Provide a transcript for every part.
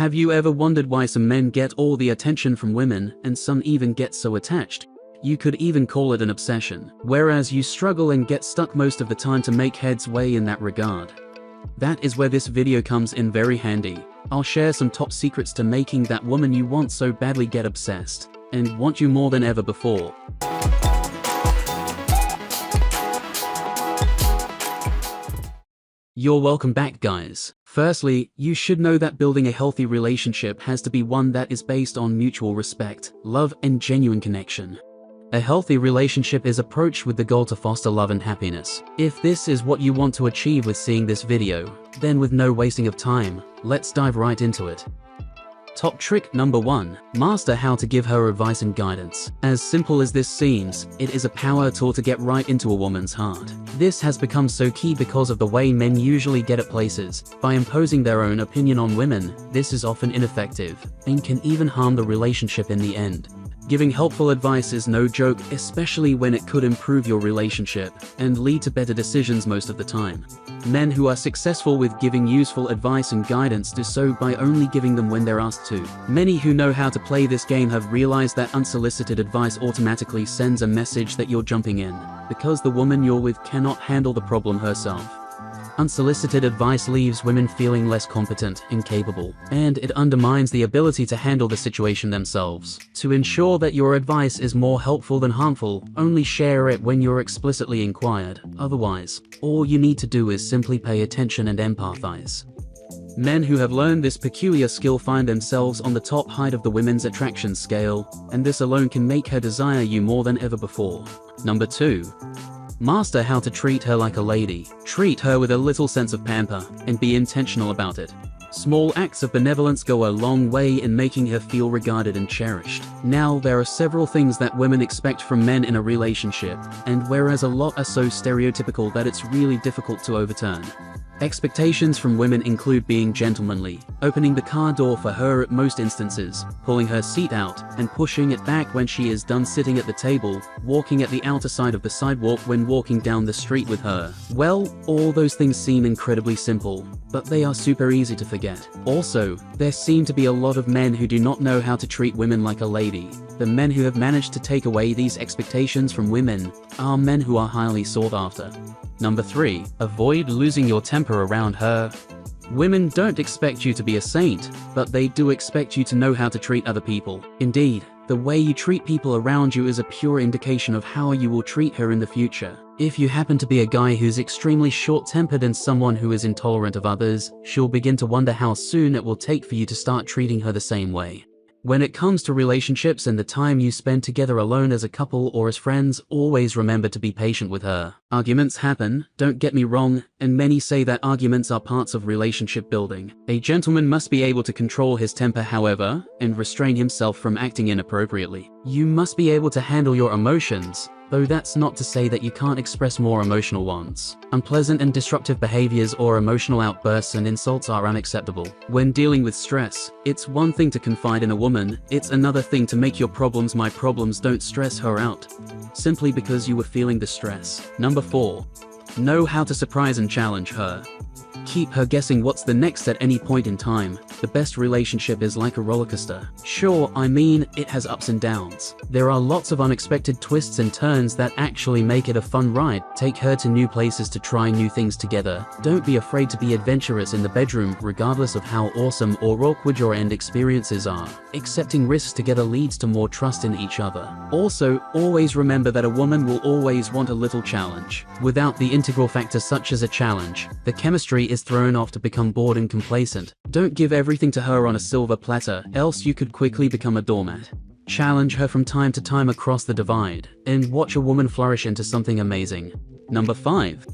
Have you ever wondered why some men get all the attention from women, and some even get so attached? You could even call it an obsession, whereas you struggle and get stuck most of the time to make headway in that regard. That is where this video comes in very handy. I'll share some top secrets to making that woman you want so badly get obsessed, and want you more than ever before. You're welcome back, guys. Firstly, you should know that building a healthy relationship has to be one that is based on mutual respect, love, and genuine connection. A healthy relationship is approached with the goal to foster love and happiness. If this is what you want to achieve with seeing this video, then with no wasting of time, let's dive right into it. Top trick number 1. Master how to give her advice and guidance. As simple as this seems, it is a power tool to get right into a woman's heart. This has become so key because of the way men usually get at places. By imposing their own opinion on women, this is often ineffective, and can even harm the relationship in the end. Giving helpful advice is no joke, especially when it could improve your relationship and lead to better decisions most of the time. Men who are successful with giving useful advice and guidance do so by only giving them when they're asked to. Many who know how to play this game have realized that unsolicited advice automatically sends a message that you're jumping in, because the woman you're with cannot handle the problem herself. Unsolicited advice leaves women feeling less competent and capable, and it undermines the ability to handle the situation themselves. To ensure that your advice is more helpful than harmful, only share it when you're explicitly inquired. Otherwise, all you need to do is simply pay attention and empathize. Men who have learned this peculiar skill find themselves on the top height of the women's attraction scale, and this alone can make her desire you more than ever before. Number 2. Master how to treat her like a lady. Treat her with a little sense of pamper, and be intentional about it. Small acts of benevolence go a long way in making her feel regarded and cherished. Now, there are several things that women expect from men in a relationship, and whereas a lot are so stereotypical that it's really difficult to overturn. Expectations from women include being gentlemanly, opening the car door for her at most instances, pulling her seat out, and pushing it back when she is done sitting at the table, walking at the outer side of the sidewalk when walking down the street with her. Well, all those things seem incredibly simple, but they are super easy to forget. Also, there seem to be a lot of men who do not know how to treat women like a lady. The men who have managed to take away these expectations from women are men who are highly sought after. Number 3. Avoid losing your temper around her. Women don't expect you to be a saint, but they do expect you to know how to treat other people. Indeed, the way you treat people around you is a pure indication of how you will treat her in the future. If you happen to be a guy who's extremely short-tempered and someone who is intolerant of others, she'll begin to wonder how soon it will take for you to start treating her the same way. When it comes to relationships and the time you spend together alone as a couple or as friends, always remember to be patient with her. Arguments happen, don't get me wrong, and many say that arguments are parts of relationship building. A gentleman must be able to control his temper, however, and restrain himself from acting inappropriately. You must be able to handle your emotions, though that's not to say that you can't express more emotional ones. Unpleasant and disruptive behaviors or emotional outbursts and insults are unacceptable. When dealing with stress, it's one thing to confide in a woman, it's another thing to make your problems my problems. Don't stress her out, simply because you were feeling the stress. Number 4. Know how to surprise and challenge her. Keep her guessing what's the next at any point in time. The best relationship is like a rollercoaster. Sure, I mean, it has ups and downs. There are lots of unexpected twists and turns that actually make it a fun ride. Take her to new places to try new things together. Don't be afraid to be adventurous in the bedroom, regardless of how awesome or awkward your end experiences are. Accepting risks together leads to more trust in each other. Also, always remember that a woman will always want a little challenge. Without the integral factor such as a challenge, the chemistry is thrown off to become bored and complacent. Don't give everything to her on a silver platter, else you could quickly become a doormat. Challenge her from time to time across the divide, and watch a woman flourish into something amazing. Number 5.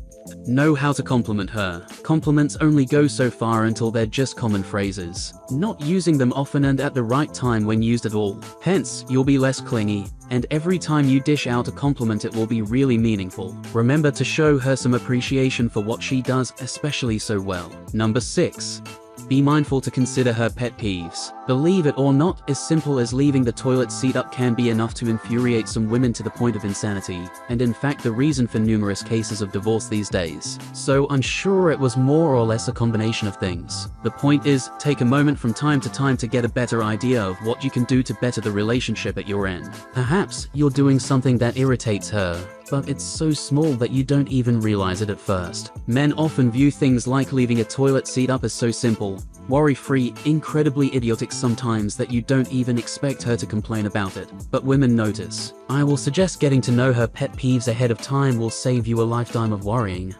Know how to compliment her. Compliments only go so far until they're just common phrases, not using them often and at the right time when used at all. Hence, you'll be less clingy, and every time you dish out a compliment it will be really meaningful. Remember to show her some appreciation for what she does especially so well. Number 6. Be mindful to consider her pet peeves. Believe it or not, as simple as leaving the toilet seat up can be enough to infuriate some women to the point of insanity, and in fact the reason for numerous cases of divorce these days. So I'm sure it was more or less a combination of things. The point is, take a moment from time to time to get a better idea of what you can do to better the relationship at your end. Perhaps you're doing something that irritates her, but it's so small that you don't even realize it at first. Men often view things like leaving a toilet seat up as so simple, worry-free, incredibly idiotic sometimes that you don't even expect her to complain about it. But women notice. I will suggest getting to know her pet peeves ahead of time will save you a lifetime of worrying.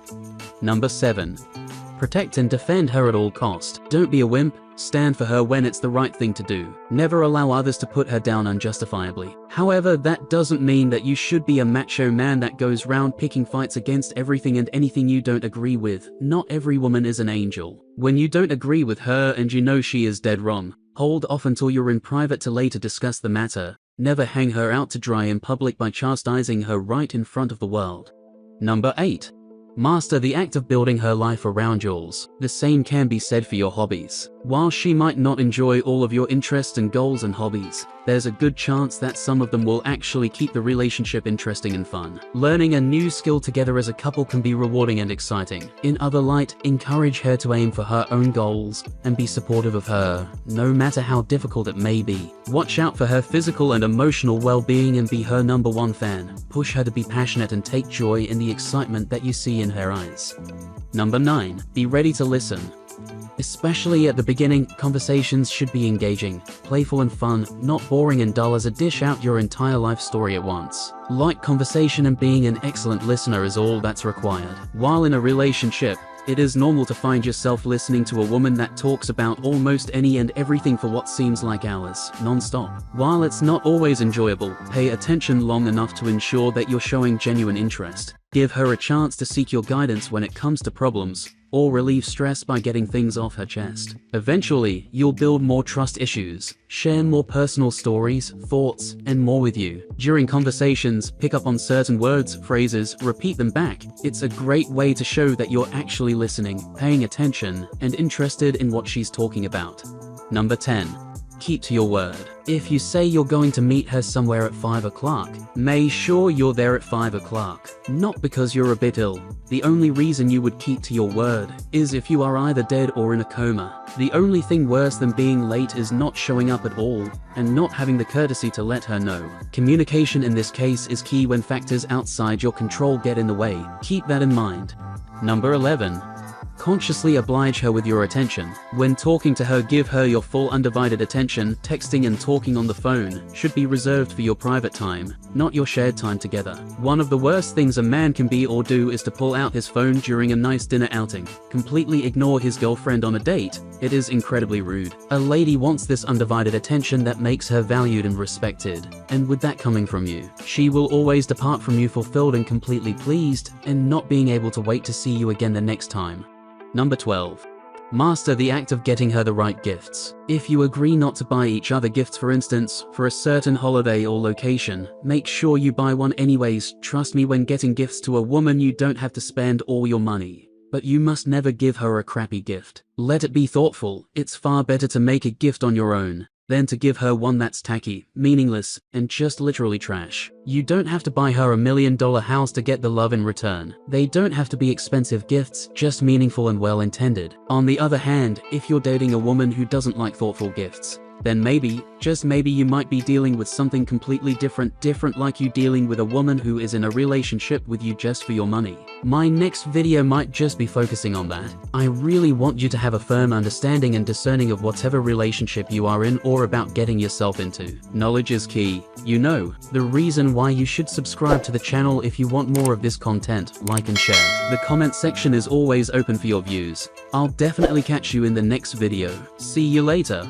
Number 7. Protect and defend her at all cost. Don't be a wimp. Stand for her when it's the right thing to do. Never allow others to put her down unjustifiably. However, that doesn't mean that you should be a macho man that goes round picking fights against everything and anything you don't agree with. Not every woman is an angel. When you don't agree with her and you know she is dead wrong, hold off until you're in private to later discuss the matter. Never hang her out to dry in public by chastising her right in front of the world. Number 8. Master the act of building her life around yours. The same can be said for your hobbies. While she might not enjoy all of your interests and goals and hobbies, there's a good chance that some of them will actually keep the relationship interesting and fun. Learning a new skill together as a couple can be rewarding and exciting. In other light, encourage her to aim for her own goals and be supportive of her, no matter how difficult it may be. Watch out for her physical and emotional well-being and be her #1 fan. Push her to be passionate and take joy in the excitement that you see in her eyes. Number 9. Be ready to listen. Especially at the beginning, conversations should be engaging, playful and fun, not boring and dull as a dish out your entire life story at once. Light conversation and being an excellent listener is all that's required. While in a relationship, it is normal to find yourself listening to a woman that talks about almost any and everything for what seems like hours, non-stop. While it's not always enjoyable, pay attention long enough to ensure that you're showing genuine interest. Give her a chance to seek your guidance when it comes to problems, or relieve stress by getting things off her chest. Eventually, you'll build more trust issues, share more personal stories, thoughts, and more with you. During conversations, pick up on certain words, phrases, repeat them back. It's a great way to show that you're actually listening, paying attention, and interested in what she's talking about. Number 10. Keep to your word. If you say you're going to meet her somewhere at 5 o'clock, make sure you're there at 5 o'clock. Not because you're a bit ill. The only reason you would keep to your word is if you are either dead or in a coma. The only thing worse than being late is not showing up at all and not having the courtesy to let her know. Communication in this case is key when factors outside your control get in the way. Keep that in mind. Number 11. Consciously oblige her with your attention. When talking to her, give her your full undivided attention. Texting and talking on the phone should be reserved for your private time, not your shared time together. One of the worst things a man can be or do is to pull out his phone during a nice dinner outing, completely ignore his girlfriend on a date. It is incredibly rude. A lady wants this undivided attention that makes her valued and respected, and with that coming from you, she will always depart from you fulfilled and completely pleased, and not being able to wait to see you again the next time. Number 12. Master the act of getting her the right gifts. If you agree not to buy each other gifts, for instance, for a certain holiday or location, make sure you buy one anyways. Trust me, when getting gifts to a woman, you don't have to spend all your money. But you must never give her a crappy gift. Let it be thoughtful. It's far better to make a gift on your own than to give her one that's tacky, meaningless, and just literally trash. You don't have to buy her a $1 million house to get the love in return. They don't have to be expensive gifts, just meaningful and well-intended. On the other hand, if you're dating a woman who doesn't like thoughtful gifts, then maybe, just maybe, you might be dealing with something completely different like you dealing with a woman who is in a relationship with you just for your money. My next video might just be focusing on that. I really want you to have a firm understanding and discerning of whatever relationship you are in or about getting yourself into. Knowledge is key. You know, the reason why you should subscribe to the channel. If you want more of this content, like and share. The comment section is always open for your views. I'll definitely catch you in the next video. See you later.